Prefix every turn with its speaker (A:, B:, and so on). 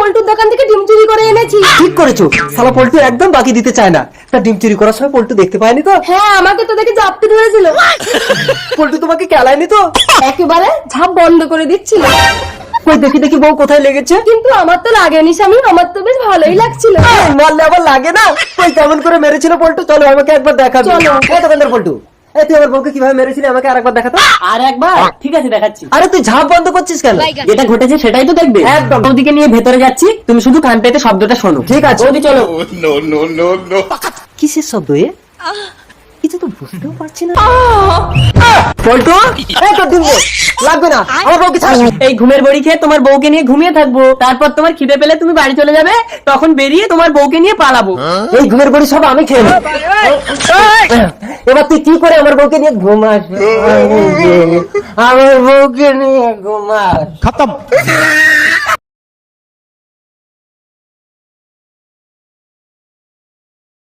A: পল্টুর দোকান থেকে ডিম চুরি করে এনেছি।
B: ঠিক করেছো, শালা পল্টু একদম বাকি দিতে চায় না। তা ডিম চুরি করার সময় পল্টু দেখতে পায়নি তো?
A: হ্যাঁ, আমাকে তো দেখে জাপতে ধরেছিল।
B: পল্টু তোমাকে কেলায়নি তো?
A: একেবারে ঝাপ বন্ধ করে দিচ্ছিল।
B: কই দেখি দেখি বউ কোথায় লেগেছে?
A: কিন্তু আমার তো লাগেনি স্বামী, আমার তো বেশ ভালোই লাগছিল।
B: মারলে আবার লাগে না? কই কেমন করে মেরেছিল পল্টু? চলো আমাকে একবার দেখাবো।
A: চলো।
B: এই দোকানদার পল্টু, এই তুই আমার বউকে কিভাবে মেরেছিলি আমাকে আরেকবার দেখাতো।
C: আর একবার? ঠিক আছে, দেখাচ্ছি।
B: আরে তুই ঝাপ বন্ধ করছিস কেন?
C: যেটা ঘটেছে সেটাই তো দেখবে।
B: একদম।
C: ওদিকে নিয়ে ভেতরে যাচ্ছি, তুমি শুধু কান পেতে শব্দটা শোনো।
B: ঠিক আছে।
C: ওদি চলো।
B: কিসের শব্দ এ? কিছু তো বুঝতেও পারছি না। পল্টু, এই তোর ডিম দে। লাগবে না, আমার বউকে ছাড়।
C: এই ঘুমের বড়ি খেয়ে তোমার বউকে নিয়ে ঘুমিয়ে থাকবো, তারপর তোমার খিদে পেলে তুমি বাড়ি চলে যাবে, তখন বেরিয়ে তোমার বউকে নিয়ে পালাবো।
B: এই ঘুমের বড়ি সব আমি খেয়ে নেব। এবার তুই কি করে আমার বউকে নিয়ে ঘুমাস? আমার বউকে নিয়ে ঘুমাস।
D: खत्म।